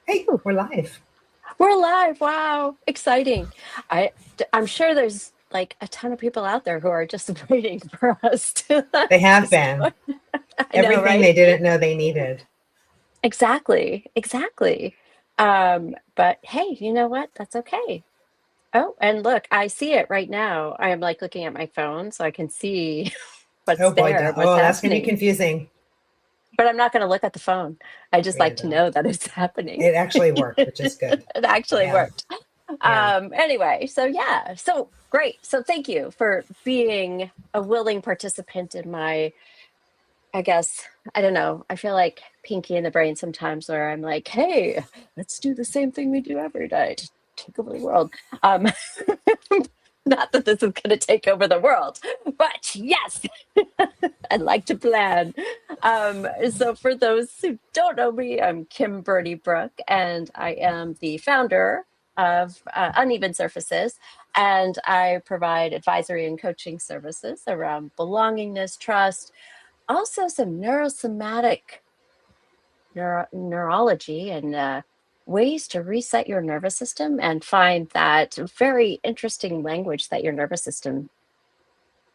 Hey, we're live. We're live. Wow. Exciting. I I'm sure there's like a ton of people out there who are just waiting for us to They have just been. I know, Everything right? they didn't know they needed. Exactly. Exactly. But hey, you know what? That's okay. Oh, and look, I see it right now. I am like looking at my phone so I can see what's Oh boy, there, what's oh, that's gonna be happening. confusing. But I'm not going to look at the phone. I just Yeah, like to no. know that it's happening. It actually worked, which is good. It actually Yeah, worked. yeah. Anyway, so yeah, so great. So thank you for being a willing participant in my, I guess, I don't know. I feel like Pinky in the Brain sometimes where I'm like, hey, let's do the same thing we do every day to take over the world. Um, not that this is going to take over the world, but yes, I like to plan. So, for those who don't know me, I'm Kim Berney-Brooke, and I am the founder of Uneven Surfaces. And I provide advisory and coaching services around belongingness, trust, also some neurosomatic neurology and ways to reset your nervous system and find that very interesting language that your nervous system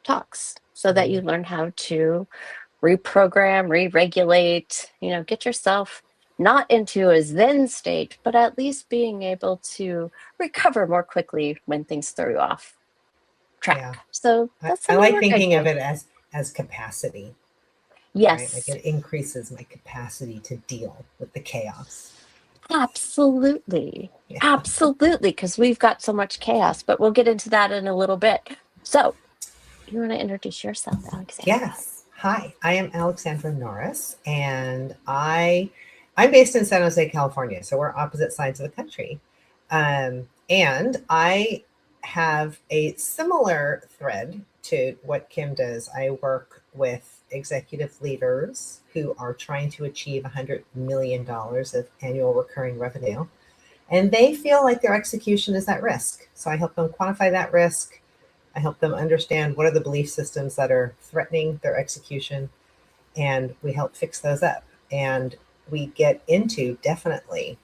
talks so that you Mm. learn how to reprogram, re-regulate, get yourself not into a Zen state, but at least being able to recover more quickly when things throw you off Yeah. track. So I, that's I some of the like work I thinking of do. it as capacity, right? Like Yes, it increases my capacity to deal with the chaos. absolutely. Yeah. Absolutely, because we've got so much chaos, but we'll get into that in a little bit. So, you want to introduce yourself, Alexandra? Yes. Hi, I am Alexandra Norris, and I'm based in San Jose, California. So we're opposite sides of the country. And I have a similar thread to what Kim does. I work with executive leaders who are trying to achieve $100 million of annual recurring revenue, and they feel like their execution is at risk. So I help them quantify that risk. I help them understand what are the belief systems that are threatening their execution, and we help fix those up. And we get into definitely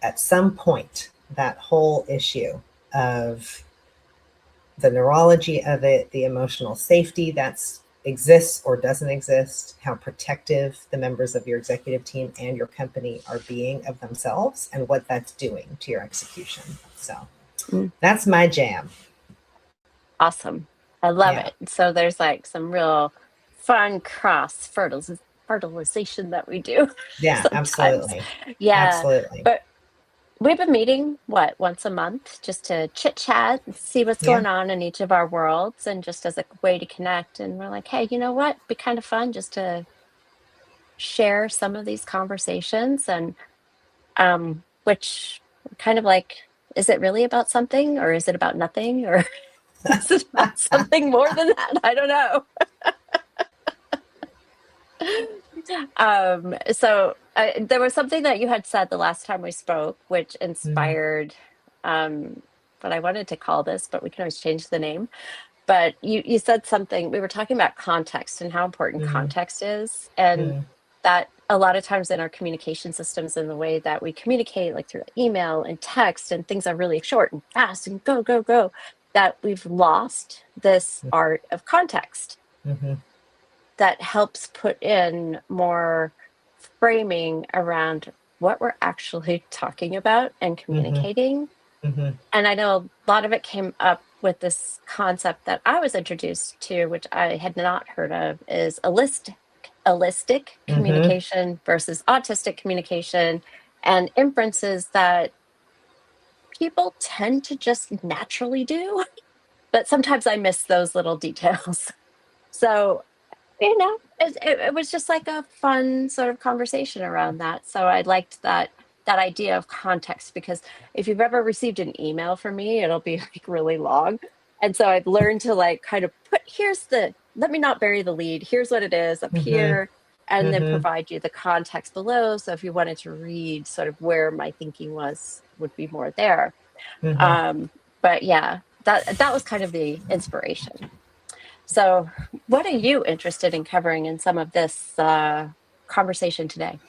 at some point that whole issue of the neurology of it, the emotional safety that's exists or doesn't exist, how protective the members of your executive team and your company are being of themselves, and what that's doing to your execution. So Mm, that's my jam. awesome. I love Yeah. it. So there's like some real fun cross fertilization that we do Yeah, sometimes. absolutely. Yeah. Absolutely. But we've been meeting, what, once a month just to chit chat and see what's Yeah. going on in each of our worlds and just as a way to connect. And we're like, hey, you know what? Be kind of fun just to share some of these conversations and which kind of like, is it really about something or is it about nothing or is it about something more than that? I don't know. There was something that you had said the last time we spoke, which Mm, inspired what I wanted to call this, but we can always change the name. But you said something, we were talking about context and how important mm, context is, and mm, that a lot of times in our communication systems and the way that we communicate, like through email and text, and things are really short and fast and go, go, go, that we've lost this art of context mhm, that helps put in more framing around what we're actually talking about and mhm, communicating. mhm, And I know a lot of it came up with this concept that I was introduced to, which I had not heard of, is holistic mhm. communication versus autistic communication, and inferences that people tend to just naturally do. But sometimes I miss those little details. So it was just like a fun sort of conversation around that. So I liked that idea of context because if you've ever received an email from me, it'll be like really long. And so I've learned to like kind of let me not bury the lead. Here's what it is up Mhm, here, and then mhm, provide you the context below. So if you wanted to read sort of where my thinking would be more there. mhm. Um, but yeah, that was kind of the inspiration. So, what are you interested in covering in some of this conversation today?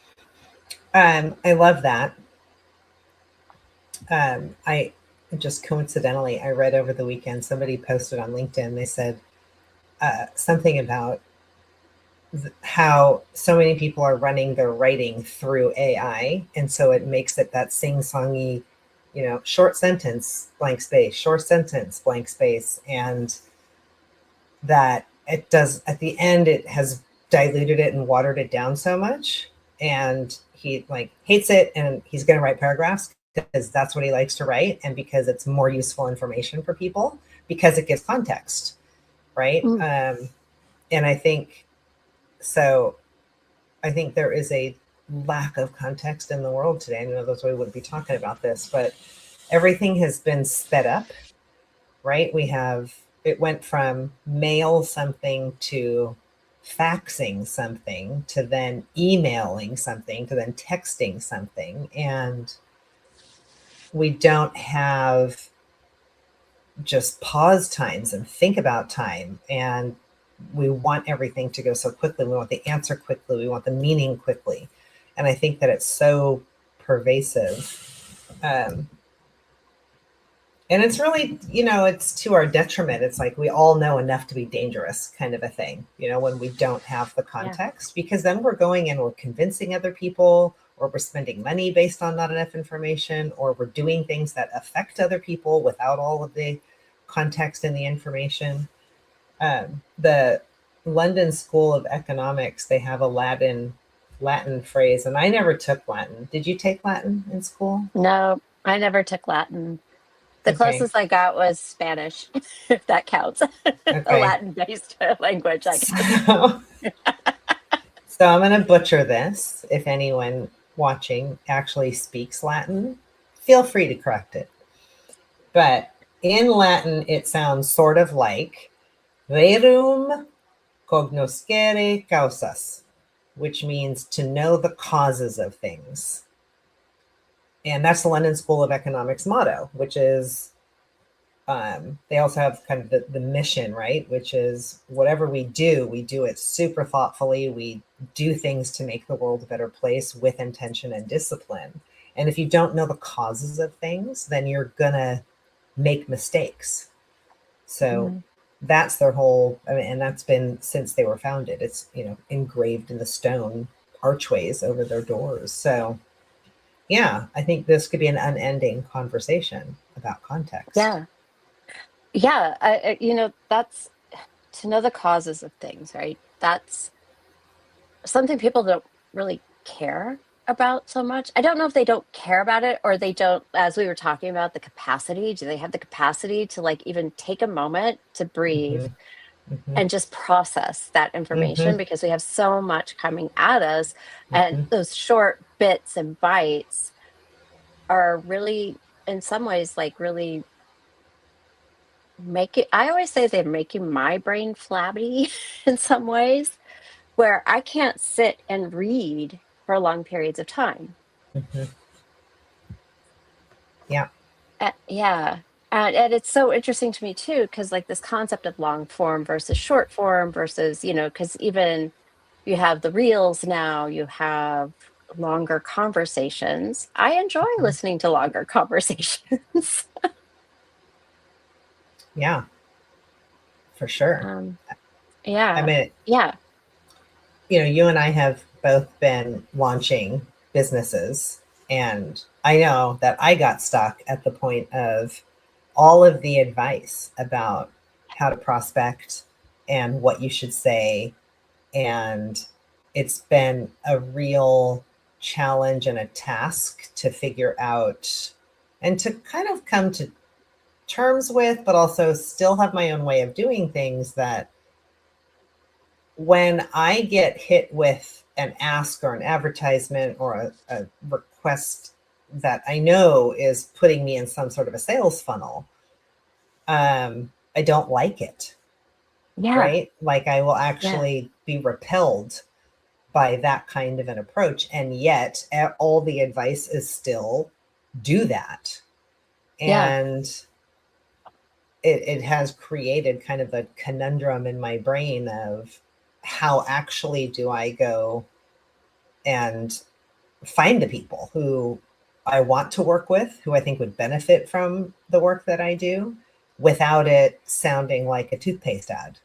I love that. I just coincidentally, I read over the weekend, somebody posted on LinkedIn, they said something about how so many people are running their writing through AI. And so it makes it that sing-songy, short sentence, blank space, short sentence, blank space. And that it does, at the end, it has diluted it and watered it down so much. And he like hates it, and he's going to write paragraphs because that's what he likes to write, and because it's more useful information for people, because it gives context, right? Mm. And I think so. I think there is a lack of context in the world today. I know that's why we wouldn't be talking about this, but everything has been sped up, right? It went from mail something to faxing something to then emailing something to then texting something. And we don't have just pause times and think about time. And we want everything to go so quickly. We want the answer quickly. We want the meaning quickly. And I think that it's so pervasive. And it's really, it's to our detriment. It's like we all know enough to be dangerous, kind of a thing, when we don't have the Yeah. context, because then we're going and we're convincing other people, or we're spending money based on not enough information, or we're doing things that affect other people without all of the context and the information. The London School of Economics, they have a Latin phrase, and I never took Latin. Did you take Latin in school? No, I never took Latin. The Okay. closest I got was Spanish, if that counts. A Okay. Latin-based language, I guess. So, so I'm going to butcher this. If anyone watching actually speaks Latin, feel free to correct it. But in Latin, it sounds sort of like verum cognoscere causas, which means to know the causes of things. And that's the London School of Economics motto, which is they also have kind of the mission, right? Which is whatever we do it super thoughtfully. We do things to make the world a better place with intention and discipline. And if you don't know the causes of things, then you're going to make mistakes. So that's their whole, and that's been since they were founded. It's, engraved in the stone archways over their doors. So yeah, I think this could be an unending conversation about context. Yeah. Yeah. That's to know the causes of things, right? That's something people don't really care about so much. I don't know if they don't care about it, or they don't, as we were talking about, the capacity. Do they have the capacity to even take a moment to breathe and just process that information? Because we have so much coming at us, and those short bits and bites are really, in some ways, really I always say they're making my brain flabby in some ways, where I can't sit and read for long periods of time. Yeah. Yeah. And it's so interesting to me too, because this concept of long form versus short form versus, because even you have the reels now, you have longer conversations. I enjoy listening to longer conversations. Yeah, for sure. I Yeah. mean, Yeah. you and I have both been launching businesses, and I know that I got stuck at the point of all of the advice about how to prospect and what you should say. And it's been a real challenge and a task to figure out and to kind of come to terms with, but also still have my own way of doing things, that when I get hit with an ask or an advertisement or a request that I know is putting me in some sort of a sales funnel, I don't like it, Yeah. right? Like I will Yeah. actually be repelled by that kind of an approach. And yet all the advice is still do that. Yeah. And it has created kind of a conundrum in my brain of how actually do I go and find the people who I want to work with, who I think would benefit from the work that I do, without it sounding like a toothpaste ad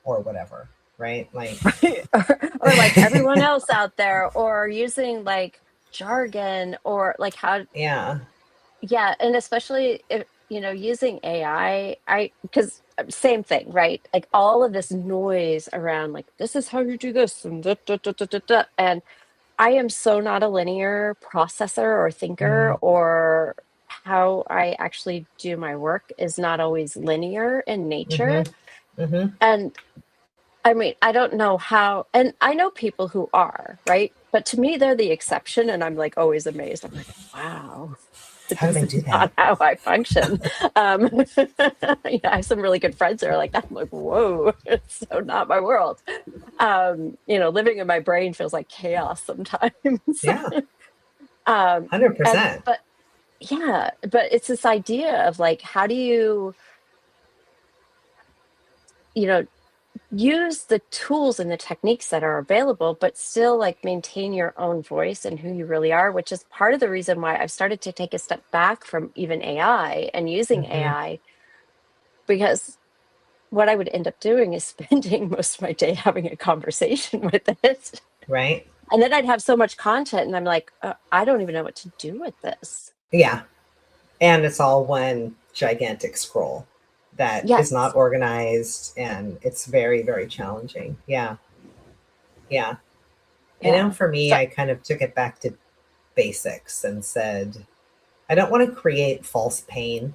or whatever, right? Like, or like everyone else out there, or using like jargon, or like how, yeah. yeah, and especially if, using AI, because same thing, right? Like all of this noise around, like, this is how you do this, and and I am so not a linear processor or thinker, Mm, or how I actually do my work is not always linear in nature. hmm And I mean, I don't know how, and I know people who are, right? But to me, they're the exception, and I'm like always amazed. I'm like, wow, How do this they is do not that? how I function. Yeah, I have some really good friends that are like that. I'm like, whoa, it's so not my world. Living in my brain feels like chaos sometimes. Yeah, um, and 100%. but yeah, but it's this idea of like, how do you know use the tools and the techniques that are available, but still like maintain your own voice and who you really are, which is part of the reason why I've started to take a step back from even AI and using hmm AI, because what I would end up doing is spending most of my day having a conversation with it. Right? And then I'd have so much content, and I'm like, I don't even know what to do with this. Yeah. And it's all one gigantic scroll that is not Yes. organized, and it's very, very challenging. Yeah. Yeah. I know Yeah. for me, So, I kind of took it back to basics and said, I don't want to create false pain,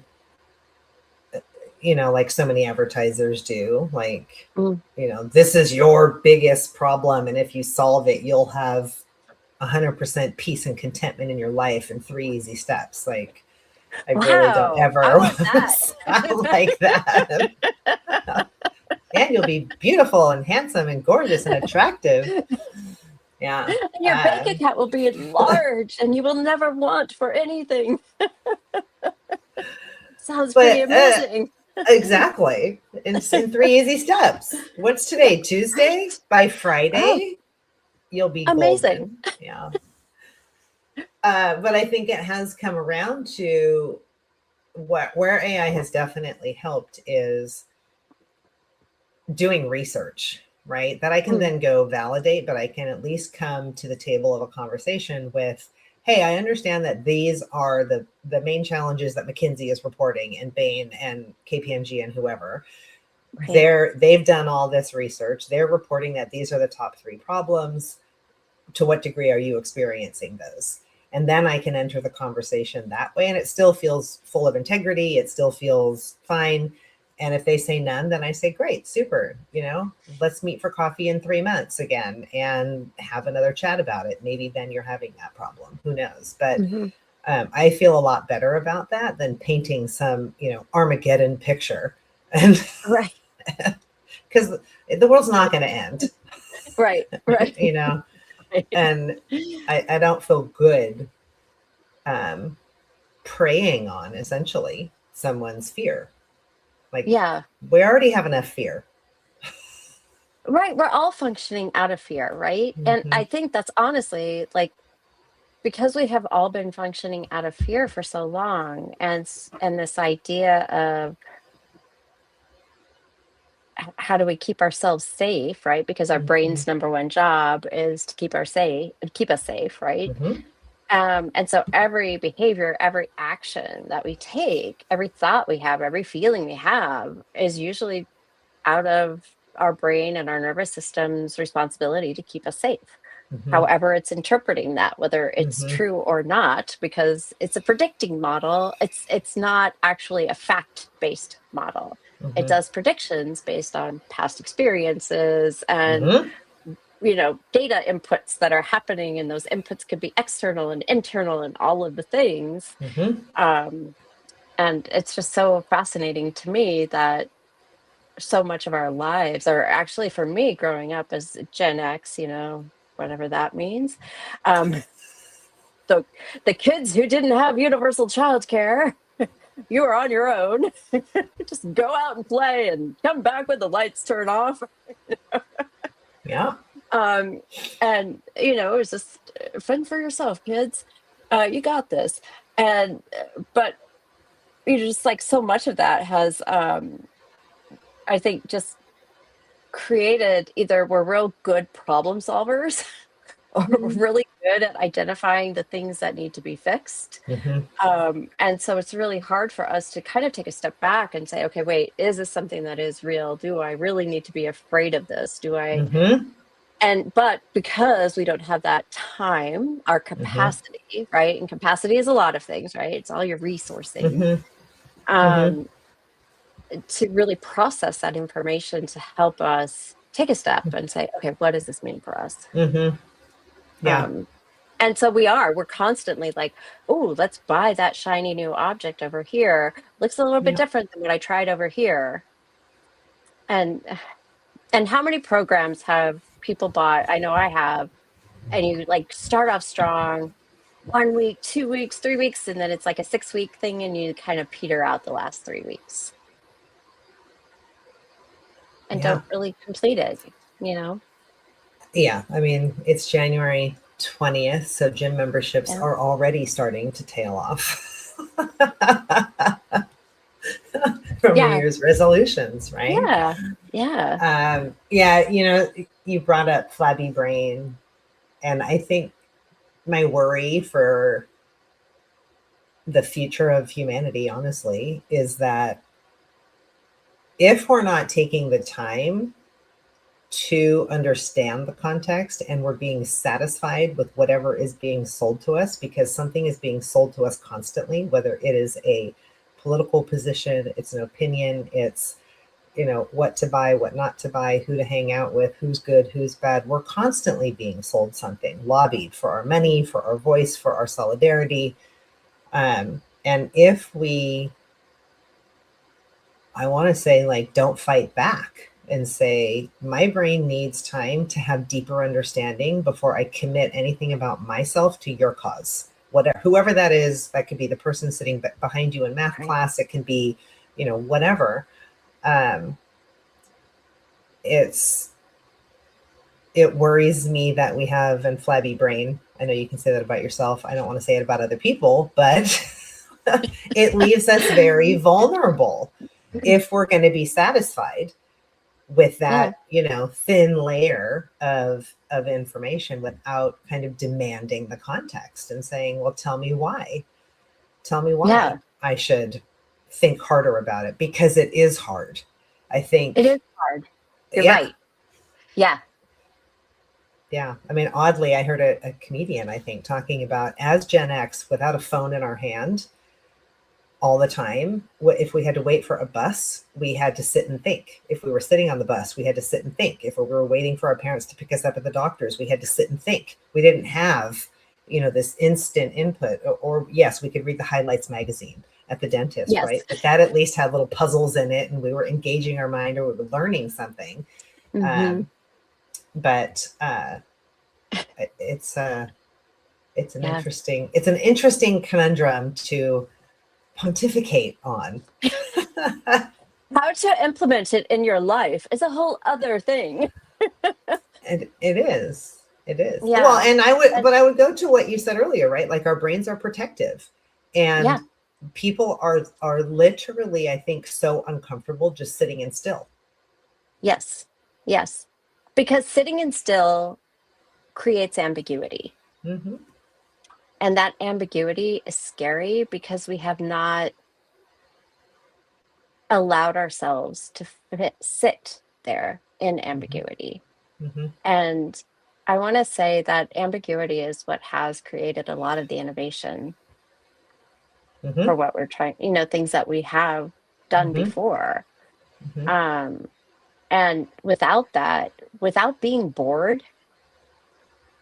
like so many advertisers do. Like, mm, this is your biggest problem. And if you solve it, you'll have 100% peace and contentment in your life in 3 easy steps. Like, I really don't wow, I ever want want to that. sound like that. And you'll be beautiful and handsome and gorgeous and attractive. Yeah. And your bank account will be enlarged, and you will never want for anything. Sounds pretty But amazing. exactly. In 3 easy steps. What's today? Tuesday? Right. By Oh, Friday, you'll be amazing. golden. Yeah. But I think it has come around to where AI has definitely helped is doing research, right? That I can Mm, then go validate, but I can at least come to the table of a conversation with, hey, I understand that these are the main challenges that McKinsey is reporting, and Bain and KPMG and whoever. right. They've done all this research. They're reporting that these are the top 3 problems. To what degree are you experiencing those? And then I can enter the conversation that way, and it still feels full of integrity. It still feels fine. And if they say none, then I say, great, super, let's meet for coffee in 3 months again and have another chat about it. Maybe then you're having that problem. Who knows? But Mhm. I feel a lot better about that than painting some, Armageddon picture. And Right. because the world's not going to end, Right. Right. you know, Right. and I don't feel good um, preying on essentially someone's fear. Like, Yeah. we already have enough fear. Right. We're all functioning out of fear, right? And hmm I think that's honestly like, because we have all been functioning out of fear for so long, and this idea of how do we keep ourselves safe, right? Because our hmm brain's number one job is to keep us safe, right? hmm And so every behavior, every action that we take, every thought we have, every feeling we have is usually out of our brain and our nervous system's responsibility to keep us safe. hmm However, it's interpreting that, whether it's hmm true or not, because it's a predicting model. It's not actually a fact-based model. It hmm does predictions based on past experiences and hmm data inputs that are happening, and those inputs could be external and internal and all of the things. hmm um, and it's just so fascinating to me that so much of our lives, or actually for me growing up as Gen X, whatever that means, um, the the kids who didn't have universal childcare, you were on your own. Just go out and play and come back when the lights turn off. Yeah. um, and it was just fun for yourself, kids. You got this. And, but you know, just like so much of that has, I think, just created either we're real good problem solvers or we're Mhm. really good at identifying the things that need to be fixed. Mhm. And so it's really hard for us to kind of take a step back and say, okay, wait, is this something that is real? Do I really need to be afraid of this? Do I? Mhm. And but because we don't have that time, our Mhm. capacity, right? And capacity is a lot of things, right? It's all your resourcing. Mhm. Mhm. Um, to really process that information to help us take a step and say, okay, what does this mean for us? Mhm. Yeah. Um, and so we're constantly like, oh, let's buy that shiny new object over here. Looks a little bit Yeah. different than what I tried over here. And and how many programs have people bought? I know I have. And you like start off strong, 1 week, 2 weeks, 3 weeks, and then it's like a 6 week thing, and you kind of peter out the last 3 weeks and Yeah. don't really complete it, you know? Yeah. I mean, it's January 20th, so gym memberships Yeah. are already starting to tail off from New Yeah. Year's resolutions, right? Yeah. Yeah. Yeah, you brought up flabby brain, and I think my worry for the future of humanity, honestly, is that if we're not taking the time to understand the context and we're being satisfied with whatever is being sold to us, because something is being sold to us constantly, whether it is a political position, it's an opinion, it's what to buy, what not to buy, who to hang out with, who's good, who's bad. We're constantly being sold something, lobbied for our money, for our voice, for our solidarity. And if we, I want to say, like, don't fight back and say, my brain needs time to have deeper understanding before I commit anything about myself to your cause. Whatever, whoever that is, that could be the person sitting behind you in math Right. class, it can be, whatever. Um, it's it worries me that we have a flabby brain. I know you can say that about yourself. I don't want to say it about other people, but it leaves us very vulnerable if we're going to be satisfied with Yeah. that, thin layer of information without kind of demanding the context and saying, well, tell me why Yeah. I should think harder about it, because it is hard. I It think, is hard. You're yeah. right. Yeah. Yeah. I mean, oddly, I heard a comedian, I think, talking about, as Gen X, without a phone in our hand all the time, if we had to wait for a bus, we had to sit and think. If we were sitting on the bus, we had to sit and think. If we were waiting for our parents to pick us up at the doctor's, we had to sit and think. We didn't have, this instant input. Or yes, we could read the highlights magazine at the dentist, Yes. right? But that at least had little puzzles in it, and we were engaging our mind, or we were learning something. Hmm. But it's an Yeah. interesting conundrum to pontificate on. How to implement it in your life is a whole other thing. And it is well, Yeah. and And I would go to what you said earlier, right? Like, our brains are protective, yeah. and people are literally, I think, so uncomfortable just sitting in still. Yes. Yes. Because sitting in still creates ambiguity. Hmm. And that ambiguity is scary because we have not allowed ourselves to sit there in Hmm. ambiguity. Hmm. And I want to say that ambiguity is what has created a lot of the innovation for Hmm. what we're trying, things that we have done Hmm. before. Hmm. Um, and without that, without being bored,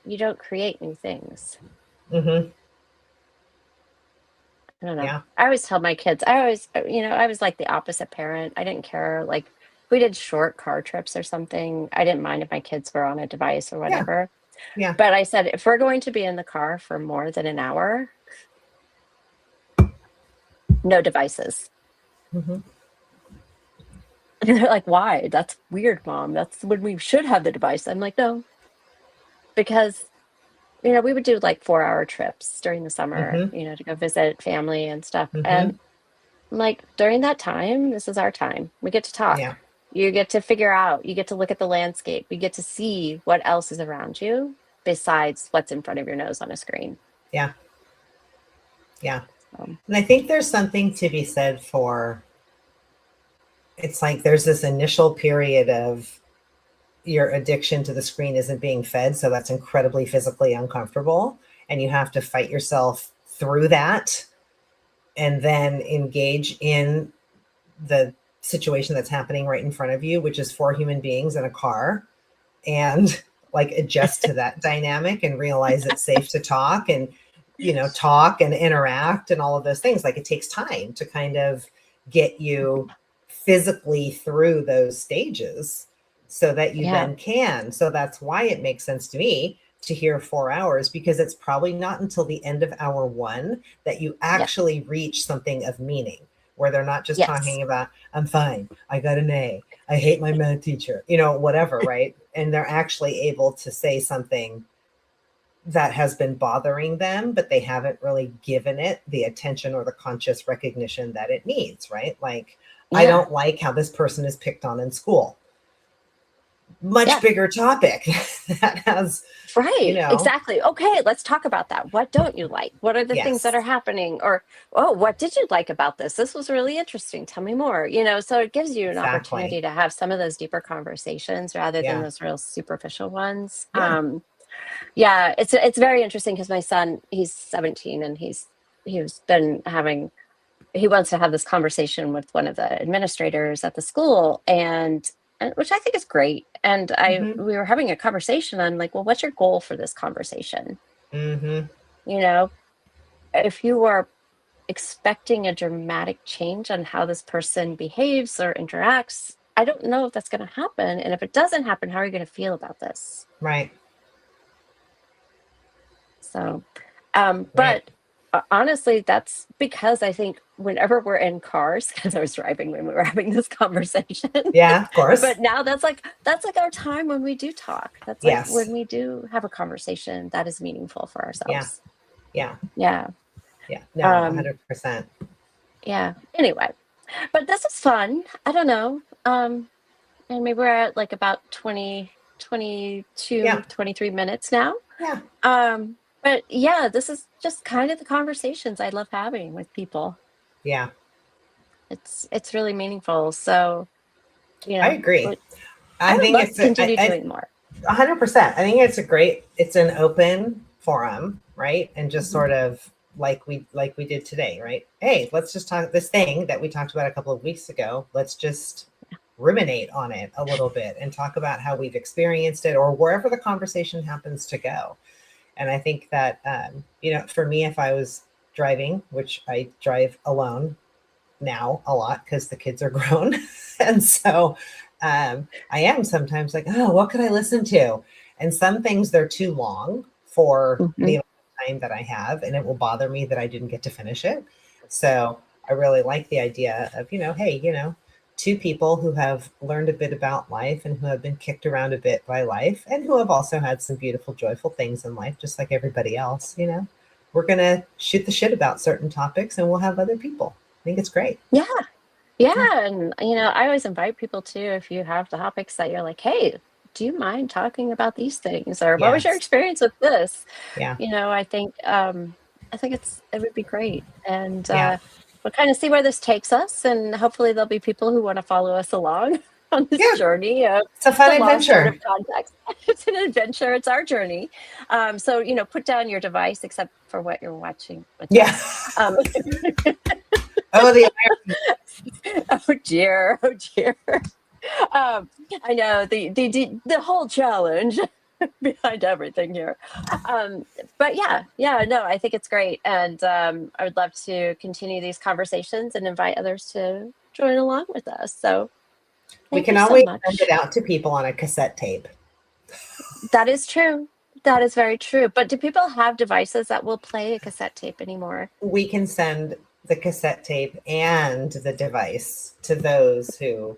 you don't create new things. Hmm. I don't know. Yeah. I always tell my kids, I was like the opposite parent. I didn't care. Like, if we did short car trips or something, I didn't mind if my kids were on a device or Yeah. whatever. Yeah. But I said, if we're going to be in the car for more than an hour, no devices. Hmm. And they're like, why? That's weird, mom. That's when we should have the device. I'm like, no, because we would do like 4-hour trips during the summer, Mm-hmm. to go visit family and stuff. Mm-hmm. And like during that time, this is our time. We get to talk. Yeah. You get to figure out, you get to look at the landscape. You get to see what else is around you besides what's in front of your nose on a screen. Yeah. Yeah. So, And I think there's something to be said for, it's like there's this initial period of your addiction to the screen isn't being fed. So that's incredibly physically uncomfortable. And you have to fight yourself through that and then engage in the situation that's happening right in front of you, which is four human beings in a car, and like adjust to that dynamic and realize it's safe to talk and, talk and interact and all of those things. Like it takes time to kind of get you physically through those stages so that you yeah. then can. So that's why it makes sense to me to hear 4 hours, because it's probably not until the end of hour one that you Yeah. actually reach something of meaning, where they're not just Yes. talking about, I'm fine, I got an A, I hate my math teacher, whatever, right? And they're actually able to say something that has been bothering them, but they haven't really given it the attention or the conscious recognition that it needs, right? Like, I Yeah. don't like how this person is picked on in school. Much Yeah. bigger topic that has, Right. Exactly. Okay, let's talk about that. What don't you like? What are the things that are yes, happening? Or, oh, what did you like about this? This was really interesting. Tell me more. So it gives you an exactly. opportunity to have some of those deeper conversations rather than Yeah. those real superficial ones. Yeah. Yeah, it's very interesting because my son, he's 17 and he's been having he wants to have this conversation with one of the administrators at the school, and which I think is great. And Mm-hmm. we were having a conversation. I'm like, well, what's your goal for this conversation? Mm-hmm. You know, if you are expecting a dramatic change on how this person behaves or interacts, I don't know if that's going to happen. And if it doesn't happen, how are you going to feel about this? Right. So, Right. but honestly, that's because I think whenever we're in cars, because I was driving when we were having this conversation, Yeah, of course. but now that's like our time when we do talk. That's like Yes. when we do have a conversation that is meaningful for Yeah. ourselves. Yeah. Yeah. Yeah. No, Um, 100%. yeah. Anyway, but this is fun. I don't know. And maybe we're at like about 20, Yeah. 23 minutes now. Yeah. But yeah, this is just kind of the conversations I love having with people. Yeah. It's really meaningful. So, I agree. I I would think love to it's a, continue doing more. 100%. I think it's an open forum, right? And just Mhm. sort of like we did today, right? Hey, let's just talk this thing that we talked about a couple of weeks ago. Let's just ruminate on it a little bit and talk about how we've experienced it or wherever the conversation happens to go. And I think that, for me, if I was driving, which I drive alone now a lot because the kids are grown. And so I am sometimes like, oh, what could I listen to? And some things they're too long for the Mhm. amount of time that I have, and it will bother me that I didn't get to finish it. So I really like the idea of, hey, two people who have learned a bit about life and who have been kicked around a bit by life and who have also had some beautiful, joyful things in life, just like everybody else, we're going to shoot the shit about certain topics and we'll have other people. I think it's great. Yeah. Yeah. Yeah. And, I always invite people too, if you have topics that you're like, hey, do you mind talking about these things? Or what was your Yes. experience with this? Yeah. I think it would be great. And Yeah. we'll kind of see where this takes us. And hopefully there'll be people who want to follow us along on this Yeah. journey of It's a fun the lost art of adventure. context. It's an adventure. It's our journey. So, put down your device except for what you're watching with Yeah. us. Um, Oh, the oh dear. Oh dear. I know the whole challenge behind everything here. But yeah, no, I think it's great, and I would love to continue these conversations and invite others to join along with us. So we thank can you so always send it much. out to people on a cassette tape. That is true. That is very true. But do people have devices that will play a cassette tape anymore? We can send the cassette tape and the device to those who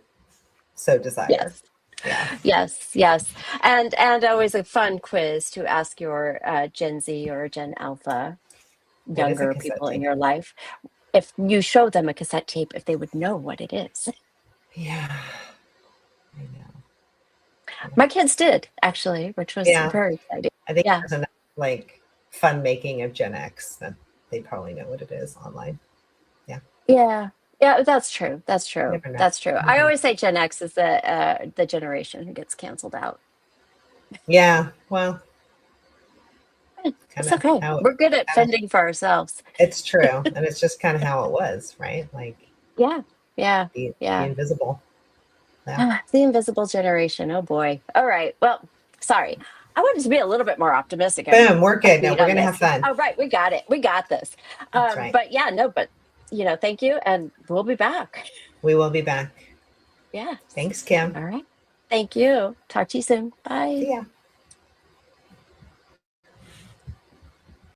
so desire. Yes. Yeah. Yes, yes. And always a fun quiz to ask your Gen Z or Gen Alpha What is a younger cassette people in tape? your life. If you show them a cassette tape, if they would know what it is. Yeah, I know. Yeah. My kids did actually, which was Yeah, very exciting. I think Yeah. there's enough like fun making of Gen X that they probably know what it is online. Yeah, Yeah. Yeah, that's true. That's you true. never know. That's true. You I never know. always say Gen X is the generation who gets canceled out. Yeah, well, kind It's of okay. how We're good at kind of fending for ourselves. it's true, and it's just kind of how it was, right? Like Yeah. Yeah. the Yeah. invisible. Yeah. Ah, the invisible generation. Oh boy. All right. Well, sorry. I wanted to be a little bit more optimistic and Boom, we're good. No, upbeat we're on gonna have this. fun. Oh, right. We got it. We got this. That's right. But yeah, no, but thank you. And we'll be back. We will be back. Yes. Thanks, Kim. All right. Thank you. Talk to you soon. Bye. See ya.